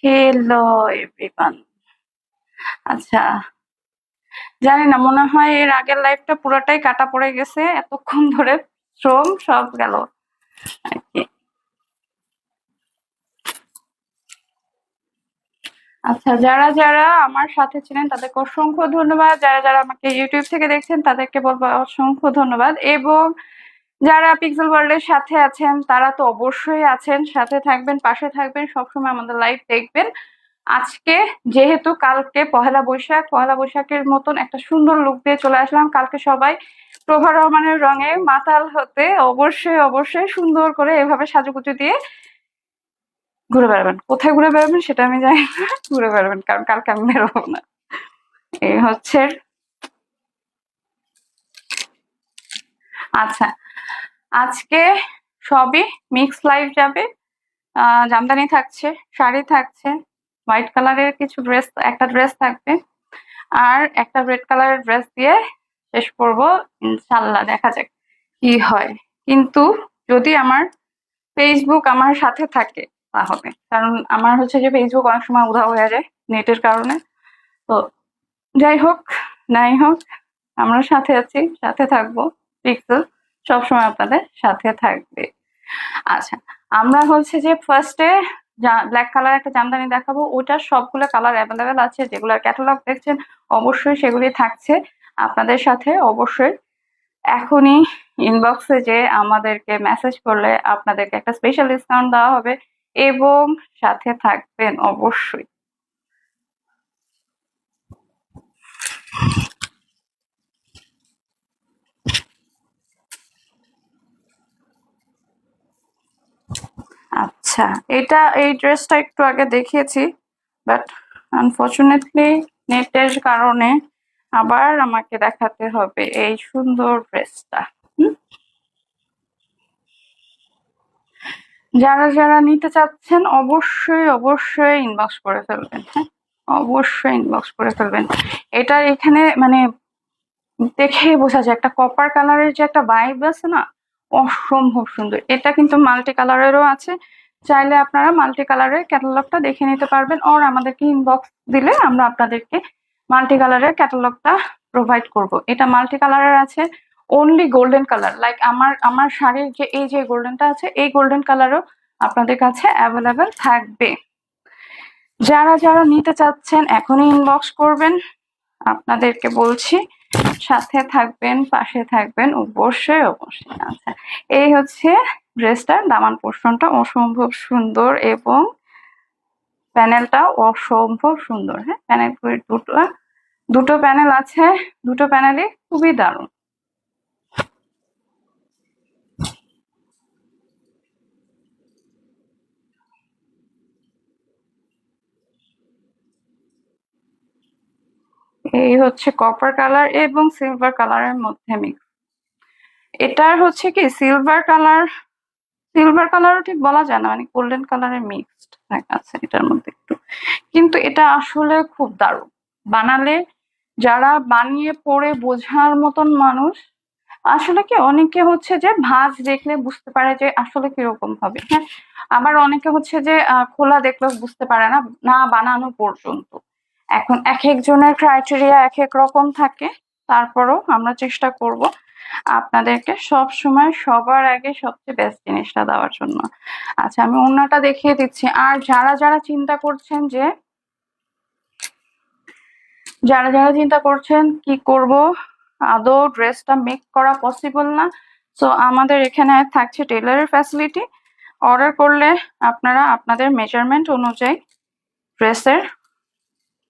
Hello everyone. আচ্ছা, জানি না, মনে হয় এর আগের লাইফটা পুরোটাই কাটা পড়ে গেছে, এতক্ষণ ধরে শ্রম সব গেল আর কি। আচ্ছা, যারা যারা আমার সাথে ছিলেন তাদেরকে অসংখ্য ধন্যবাদ। যারা যারা আমাকে ইউটিউব থেকে দেখছেন তাদেরকে বলবো অসংখ্য ধন্যবাদ। এবং যারা পিক্সেল ওয়ার্ল্ডের সাথে আছেন তারা তো অবশ্যই আছেন, সাথে থাকবেন, পাশে থাকবেন, সবসময় আমাদের লাইভ দেখবেন। আজকে যেহেতু কালকে পহেলা বৈশাখ, পহেলা বৈশাখের মতন একটা সুন্দর লুক দিয়ে চলে আসলাম। কালকে সবাই প্রভা রহমানের রঙে মাতাল হতে অবশ্যই অবশ্যই সুন্দর করে এভাবে সাজুগুজু দিয়ে ঘুরে বেড়াবেন। কোথায় ঘুরে বেড়াবেন সেটা আমি জানি না, ঘুরে বেড়াবেন, কারণ কালকে আমি বেরোবো না। এই হচ্ছে। আচ্ছা, আজকে সবই মিক্স লাইভ যাবে। জামদানি থাকছে, শাড়ি থাকছে, হোয়াইট কালারের কিছু ড্রেস, একটা ড্রেস থাকবে, আর একটা রেড কালারের ড্রেস দিয়ে শেষ করব ইনশাল্লাহ। দেখা যাক কি হয়। কিন্তু যদি আমার ফেসবুক আমার সাথে থাকে তাহলে, কারণ আমার হচ্ছে যে ফেসবুক অনেক সময় উধাও হয়ে যায় নেটের কারণে। তো যাই হোক নাই হোক, আমরা সাথে আছি, সাথে থাকবো। পিক্সেল সবসময় আপনাদের সাথে থাকবে। আচ্ছা, আমরা হচ্ছে যে ফার্স্টে ব্ল্যাক কালার একটা জামদানি দেখাবো। ওটার সবগুলো কালার অ্যাভেলেবেল আছে, যেগুলোর ক্যাটালগ দেখছেন অবশ্যই সেগুলি থাকছে আপনাদের সাথে। অবশ্যই এখনই ইনবক্সে যে আমাদেরকে মেসেজ করলে আপনাদেরকে একটা স্পেশাল ডিসকাউন্ট দেওয়া হবে, এবং সাথে থাকবেন অবশ্যই। আচ্ছা, এই ড্রেসটা একটু আগে দেখিয়েছি, বাট আনফরচুনেটলি নেটের কারণে আবার আমাকে দেখাতে হবে এই সুন্দর ড্রেসটা। যারা যারা নিতে চাচ্ছেন অবশ্যই অবশ্যই ইনবক্স করে ফেলবেন। হ্যাঁ, অবশ্যই ইনবক্স করে ফেলবেন। এটা এখানে মানে দেখেই বোঝা যায় একটা কপার কালারের যে একটা ভাইব আছে না, অসম্ভব সুন্দর। এটা কিন্তু মাল্টি কালারেরও আছে, চাইলে আপনারা মাল্টি কালারের ক্যাটালগটা দেখে নিতে পারবেন, আর আমাদেরকে ইনবক্স দিলে আমরা আপনাদেরকে মাল্টি কালারের ক্যাটালগটা প্রোভাইড করব। এটা মাল্টি কালারের আছে, অনলি গোল্ডেন কালার, লাইক আমার আমার শাড়ির যে এই যে গোল্ডেনটা আছে, এই গোল্ডেন কালারও আপনাদের কাছে অ্যাভেলেবেল থাকবে। যারা যারা নিতে চাচ্ছেন এখনই ইনবক্স করবেন, আপনাদেরকে বলছি সাথে থাকবেন, পাশে থাকবেন, অবশ্যই অবশ্যই। আচ্ছা, এই হচ্ছে ড্রেসটার দামান পোর্শনটা অসম্ভব সুন্দর, এবং প্যানেলটাও অসম্ভব সুন্দর। হ্যাঁ, প্যানেল দুটো দুটো প্যানেল আছে, দুটো প্যানেলই খুবই দারুণ। এই হচ্ছে কপার কালার এবং সিলভার কালারের মধ্যে মিক্স। এটার হচ্ছে কি সিলভার কালার, সিলভার কালারও ঠিক বলা যায় না, মানে গোল্ডেন কালারের মিক্সড আছে এটার মধ্যে একটু। কিন্তু এটা আসলে খুব দারুণ বানালে, যারা বানিয়ে পড়ে বোঝার মতন মানুষ। আসলে কি অনেকে হচ্ছে যে ভাঁজ দেখলে বুঝতে পারে যে আসলে কিরকম হবে। হ্যাঁ, আবার অনেকে হচ্ছে যে খোলা দেখলেও বুঝতে পারে না, না বানানো পর্যন্ত। এখন এক একজনের ক্রাইটেরিয়া এক এক রকম থাকে। তারপরও আমরা চেষ্টা করব আপনাদেরকে সব সময় সবার আগে সবচেয়ে বেস্ট জিনিসটা দেওয়ার জন্য। আচ্ছা, আমি ওড়নাটা দেখিয়ে দিচ্ছি। আর যারা যারা চিন্তা করছেন যে, যারা যারা চিন্তা করছেন কি করব, আদৌ ড্রেসটা মেক করা পসিবল না, তো আমাদের এখানে থাকছে টেলারের ফ্যাসিলিটি। অর্ডার করলে আপনারা আপনাদের মেজারমেন্ট অনুযায়ী ড্রেসের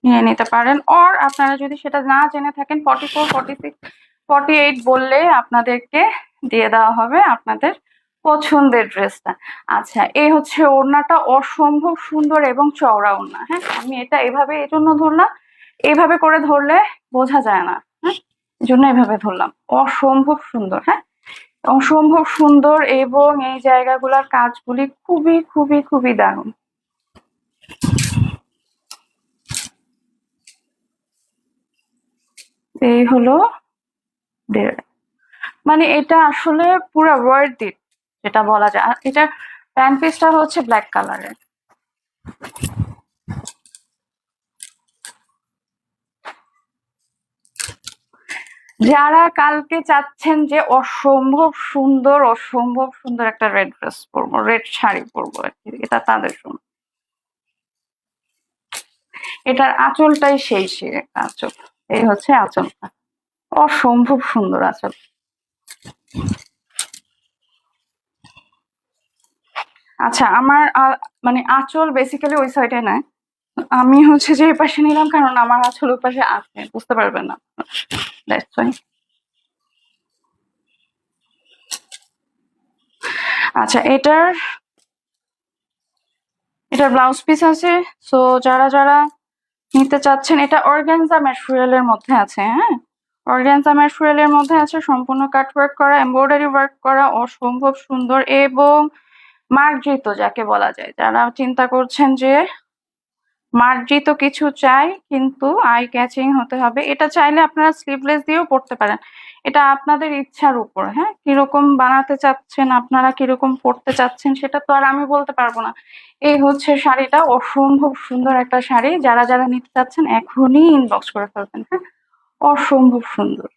নিয়ে নিতে পারেন। অর আপনারা যদি সেটা না জেনে থাকেন, 44, 46, 48 বললে আপনাদেরকে দিয়ে দেওয়া হবে আপনাদের পছন্দের ড্রেসটা। আচ্ছা, এই হচ্ছে ওড়নাটা অসম্ভব সুন্দর এবং চওড়া ওড়না। হ্যাঁ, আমি এটা এভাবে এই জন্য ধরলাম, এইভাবে করে ধরলে বোঝা যায় না। হ্যাঁ, এই জন্য এভাবে ধরলাম। অসম্ভব সুন্দর। হ্যাঁ, অসম্ভব সুন্দর, এবং এই জায়গাগুলোর কাজগুলি খুবই খুবই খুবই দারুণ। এই হলো মানে এটা আসলে পুরো ওয়ার্থ ইট যেটা বলা যায়। আর এটা প্যান্ট পিসটা হচ্ছে ব্ল্যাক কালারের। যারা কালকে চাচ্ছেন যে অসম্ভব সুন্দর একটা রেড ড্রেস পরবো, রেড শাড়ি পরবো আর কি, এটা তাদের জন্য। এটার আঁচলটাই সেই একটা আঁচল। এই হচ্ছে আঁচলটা, অসম্ভব সুন্দর আঁচল। আচ্ছা, আমার মানে আঁচল বেসিক্যালি ওই সাইডে নাই, আমি হচ্ছে যে এই পাশে নিলাম কারণ আমার আঁচল ওই পাশে আছে, বুঝতে পারবেন না, দ্যাটস ওয়াই। আচ্ছা, এটার ব্লাউজ পিস আছে। সো যারা যারা নিতে চাচ্ছেন, এটা অর্গানজা ম্যাটেরিয়ালের মধ্যে আছে। হ্যাঁ, অর্গানজা ম্যাটেরিয়ালের মধ্যে আছে, সম্পূর্ণ কাট ওয়ার্ক করা, এমব্রয়ডারি ওয়ার্ক করা, অসম্ভব সুন্দর এবং মার্জিত যাকে বলা যায়। যারা চিন্তা করছেন যে মার্জিত কিছু চাই কিন্তু আই ক্যাচিং হতে হবে, এটা চাইলে আপনারা স্লিভলেস দিয়েও পড়তে পারেন। এটা আপনাদের ইচ্ছার উপর। হ্যাঁ, কিরকম বানাতে চাচ্ছেন আপনারা, কিরকম পড়তে চাচ্ছেন সেটা তো আর আমি বলতে পারবো না। এই হচ্ছে শাড়িটা, অসম্ভব সুন্দর একটা শাড়ি। যারা যারা নিতে চাচ্ছেন এখনই ইনবক্স করে ফেলবেন। হ্যাঁ, অসম্ভব সুন্দর,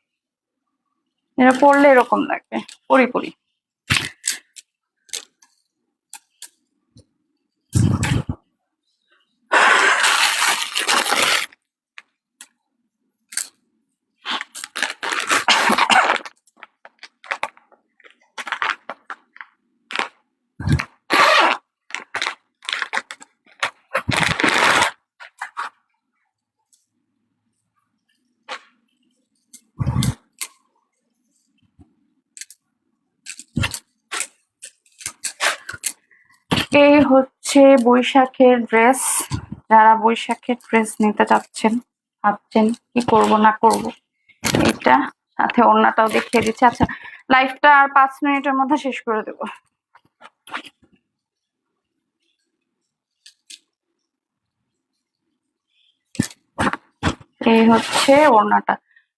এটা পরলে এরকম লাগবে পরি পরি। এই হচ্ছে বৈশাখের ড্রেস। যারা বৈশাখের ড্রেস নিতে চাচ্ছেন, ভাবছেন কি করব না করব, এটা সাথে ওড়নাটাও দেখিয়ে দিচ্ছি। আচ্ছা, লাইভটা আর 5 মিনিটের মধ্যে শেষ করে দেব। এই হচ্ছে ওড়নাটা,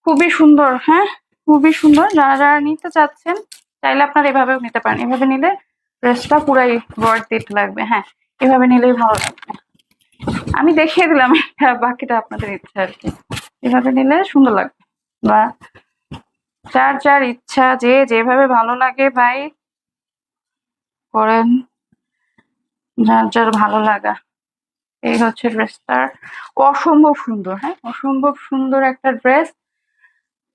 খুবই সুন্দর। হ্যাঁ, খুবই সুন্দর। যারা যারা নিতে চাচ্ছেন চাইলে আপনারা এভাবেও নিতে পারেন, এভাবে নিলে ড্রেসটা পুরাই ওয়ার্থ ইট লাগবে। হ্যাঁ, এভাবে নিলেই ভালো লাগবে। আমি দেখিয়ে দিলাম, বাকিটা আপনাদের ইচ্ছা আর কি। এভাবে নিলে সুন্দর লাগবে, বা যার যার ইচ্ছা, যে যেভাবে ভালো লাগে ভাই করেন, যার যার ভালো লাগা। এই হচ্ছে ড্রেসটার, অসম্ভব সুন্দর। হ্যাঁ, অসম্ভব সুন্দর একটা ড্রেস।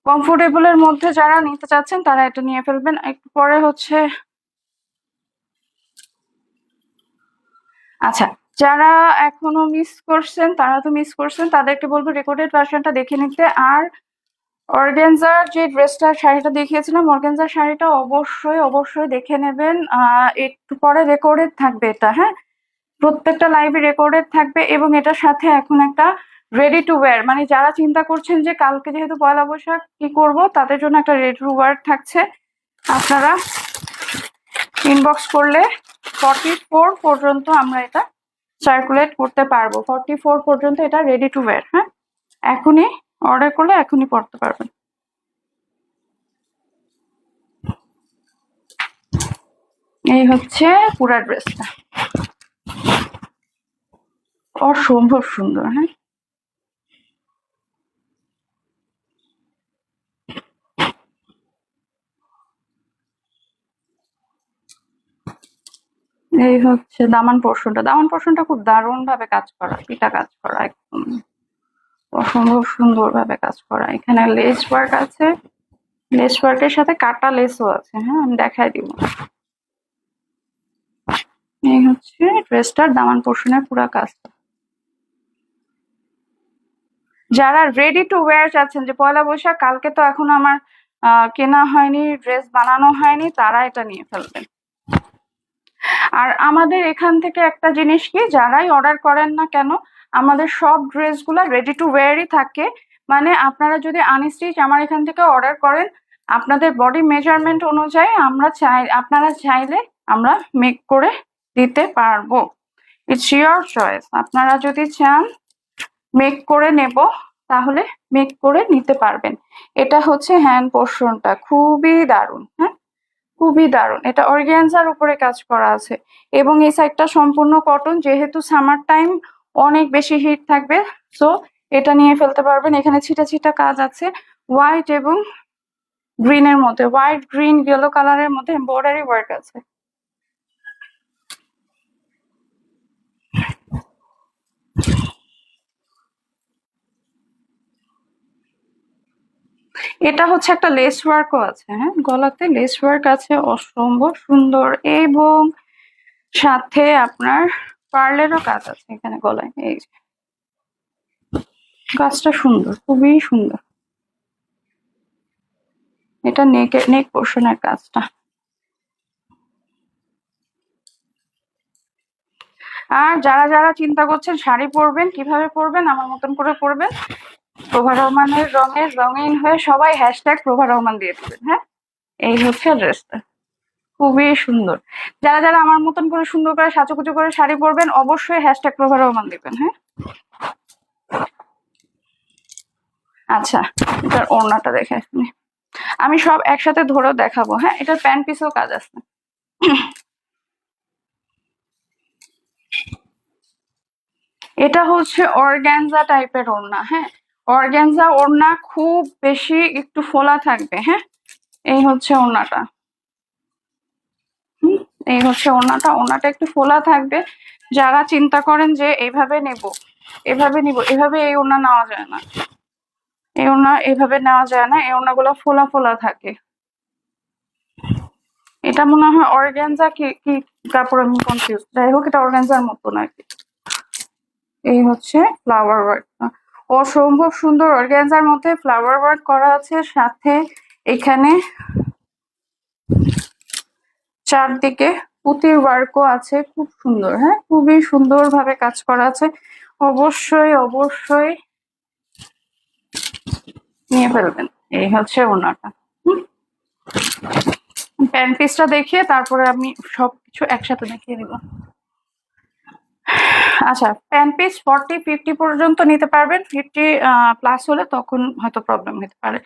কমফোর্টেবলের মধ্যে যারা নিতে চাচ্ছেন তারা এটা নিয়ে ফেলবেন। একটু পরে হচ্ছে, আচ্ছা, যারা এখনো মিস করছেন তারা তো মিস করছেন, তাদেরকে বলবো রেকর্ডেড ভার্সনটা দেখে নিতে। আর অর্গানজার যে ড্রেসটা শাড়িটা দেখিয়েছিলাম, অর্গানজার শাড়িটা অবশ্যই অবশ্যই দেখে নেবেন। একটু পরে রেকর্ডেড থাকবে এটা। হ্যাঁ, প্রত্যেকটা লাইভে রেকর্ডেড থাকবে এবং এটার সাথে এখন একটা রেডি টু ওয়্যার, মানে যারা চিন্তা করছেন যে কালকে যেহেতু পয়লা বৈশাখ কি করব, তাদের জন্য একটা রেডি টু ওয়্যার থাকছে। আপনারা ইনবক্স করলে 44 পর্যন্ত আমরা এটা সার্কুলেট করতে পারবো। 44 পর্যন্ত এটা রেডি টু ওয়্যার। হ্যাঁ, এখনই অর্ডার করলে এখনই পড়তে পারবেন। এই হচ্ছে পুরা ড্রেসটা, অসম্ভব সুন্দর। হ্যাঁ, এই হচ্ছে দামান পোর্শনটা। দামান পোর্শনটা খুব দারুণ ভাবে কাজ করা, পিটা কাজ করা, একদম অসম্ভব সুন্দর ভাবে কাজ করা। এখানে লেস ওয়ার্ক আছে, লেস ওয়ার্কের সাথে কাটা লেসও আছে। হ্যাঁ, আমি দেখাই দিব। এই হচ্ছে ড্রেসটার দামান পোর্শনের পুরা কাজটা। যারা রেডি টু ওয়্যার চাচ্ছেন যে পয়লা বৈশাখ কালকে তো এখন আমার কেনা হয়নি, ড্রেস বানানো হয়নি, তারা এটা নিয়ে ফেলবেন। আর আমাদের এখান থেকে একটা জিনিস কি, যারাই অর্ডার করেন না কেন, আমাদের সব ড্রেসগুলো রেডি টু ওয়্যারই থাকে। মানে আপনারা যদি আনস্টিচ আমার এখান থেকে অর্ডার করেন, আপনাদের বডি মেজারমেন্ট অনুযায়ী আপনারা চাইলে আমরা মেক করে দিতে পারবো। It's your choice. আপনারা যদি চান মেক করে নেব তাহলে মেক করে নিতে পারবেন। এটা হচ্ছে হ্যান্ড পোর্শনটা, খুবই দারুণ। হ্যাঁ, খুবই দারুণ। এটা অর্গানজার উপরে কাজ করা আছে এবং এই সাইডটা সম্পূর্ণ কটন। যেহেতু সামার টাইম অনেক বেশি হিট থাকবে, সো এটা নিয়ে ফেলতে পারবেন। এখানে ছিটা ছিটা কাজ আছে, হোয়াইট এবং গ্রিনের মধ্যে, হোয়াইট গ্রিন ইয়েলো কালারের মধ্যে এমব্রয়ডারি ওয়ার্ক আছে। এটা হচ্ছে একটা লেস ওয়ার্কও আছে, হ্যাঁ গলাতে লেস ওয়ার্ক আছে, অসম্ভব সুন্দর, এবং সাথে আপনার পার্লেরও কাজ আছে এখানে গলায়। এই যে কাজটা সুন্দর, খুবই সুন্দর। এটা নেক পোর্শনের কাজটা। আর যারা যারা চিন্তা করছেন শাড়ি পরবেন, কিভাবে পরবেন, আমার মতন করে পরবেন, প্রভা রহমানের রঙের রঙিন হয়ে সবাই হ্যাশট্যাগ প্রভা রহমান দিয়ে দেবেন। হ্যাঁ, এই হচ্ছে ড্রেসটা, খুবই সুন্দর। যারা যারা আমার মতন করে সুন্দর করে সাজুগুজু করে শাড়ি পরবেন, অবশ্যই হ্যাশট্যাগ প্রভা রহমান দিবেন। হ্যাঁ, আচ্ছা, এটার ওড়নাটা দেখে আমি সব একসাথে ধরেও দেখাবো। হ্যাঁ, এটার প্যান্ট পিসেও কাজ আছে। এটা হচ্ছে অর্গ্যানজা টাইপের ওড়না। হ্যাঁ, অর্গ্যানজা ওড়না, খুব বেশি একটু ফোলা থাকবে। হ্যাঁ, এই হচ্ছে ওড়নাটা। এই হচ্ছে ওড়নাটা, ওড়নাটা একটু ফোলা থাকবে। যারা চিন্তা করেন যে এইভাবে নেব, এভাবে নিব, এভাবে এই ওড়না নেওয়া যায় না, এই ওড়না এভাবে নেওয়া যায় না, এই ওড়নাগুলো ফোলা ফোলা থাকে। এটা মনে হয় অর্গ্যানজা কি কি কাপড়, আমি কনফিউজ। যাই হোক, এটা অর্গ্যানজার মতো নাকি। এই হচ্ছে ফ্লাওয়ার ওয়ার্ক, অসম্ভব সুন্দর অর্গ্যানজার মধ্যে ফ্লাওয়ার ওয়ার্ক করা আছে, সাথে এখানে চারদিকে পুঁতির ওয়ার্কও আছে, খুব সুন্দর। হ্যাঁ, খুবই সুন্দর ভাবে কাজ করা আছে। অবশ্যই অবশ্যই নিয়ে ফেলবেন। এই হচ্ছে ওনাটা। প্যান্ট পিসটা দেখিয়ে তারপরে আমি সবকিছু একসাথে দেখিয়ে দিব। আচ্ছা, প্যান্ট পিস 40-50 পর্যন্ত নিতে পারবেন, 50 প্লাস হলে তখন হয়তো প্রবলেম হতে পারে।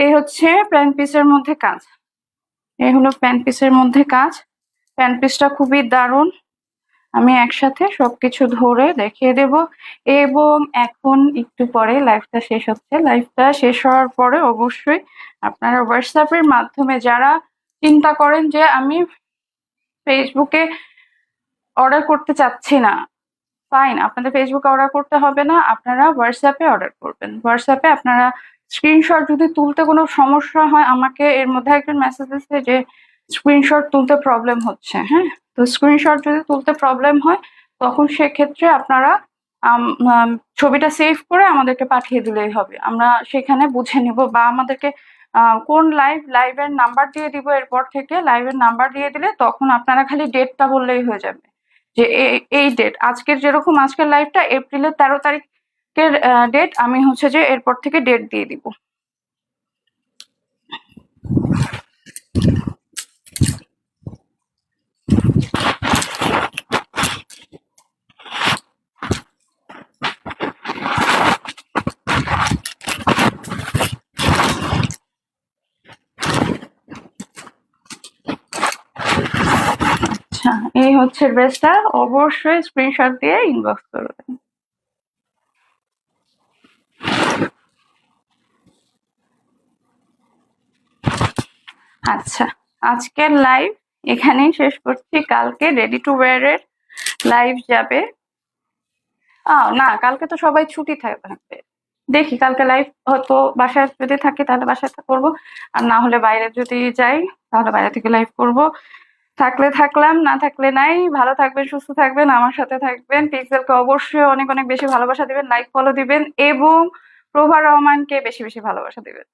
এই হচ্ছে প্যান্ট পিসের মধ্যে কাজ, এই হলো প্যান্ট পিসের মধ্যে কাজ। প্যান্ট পিসটা খুবই দারুণ, আমি একসাথে সবকিছু ধরে দেখিয়ে দেব। এবং এখন একটু পরে লাইভটা শেষ হচ্ছে, লাইভটা শেষ হওয়ার পরে অবশ্যই আপনারা হোয়াটসঅ্যাপের মাধ্যমে যারা চিন্তা করেন যে আমি ফেসবুকে অর্ডার করতে চাচ্ছি না, ফাইন, আপনাদের ফেসবুকে অর্ডার করতে হবে না, আপনারা হোয়াটসঅ্যাপে অর্ডার করবেন। হোয়াটসঅ্যাপে আপনারা স্ক্রিনশট যদি তুলতে কোনো সমস্যা হয়, আমাকে এর মধ্যে একজন মেসেজ দিচ্ছে যে স্ক্রিনশট তুলতে প্রবলেম হচ্ছে। হ্যাঁ, তো স্ক্রিনশট যদি তুলতে প্রবলেম হয়, তখন সেক্ষেত্রে আপনারা ছবিটা সেভ করে আমাদেরকে পাঠিয়ে দিলেই হবে, আমরা সেখানে বুঝে নিব। বা আমাদেরকে কোন লাইভের নাম্বার দিয়ে দিব, এরপর থেকে লাইভের নাম্বার দিয়ে দিলে তখন আপনারা খালি ডেটটা বললেই হয়ে যাবে, যে এই ডেট, আজকের যেরকম আজকের লাইভটা এপ্রিলের 13 তারিখের ডেট, আমি হচ্ছে যে এরপর থেকে ডেট দিয়ে দিব। আচ্ছা, এই হচ্ছে ড্রেসটা, অবশ্যই স্ক্রিনশট দিয়ে ইনবক্স করবেন। আচ্ছা, আজকের লাইভ এখানেই শেষ করছি। কালকে রেডি টু ওয়্যার এর লাইভ যাবে। না, কালকে তো সবাই ছুটি থাকবে, দেখি কালকে লাইভ হয়তো বাসায় যদি থাকি তাহলে বাসায় করবো, আর না হলে বাইরে যদি যাই তাহলে বাইরে থেকে লাইভ করব। থাকলে থাকলাম, না থাকলে নাই। ভালো থাকবেন, সুস্থ থাকবেন, আমার সাথে থাকবেন। পিক্সেলকে অবশ্যই অনেক অনেক বেশি ভালোবাসা দিবেন, লাইক ফলো দিবেন, এবং প্রভা রহমানকে বেশি বেশি ভালোবাসা দিবেন।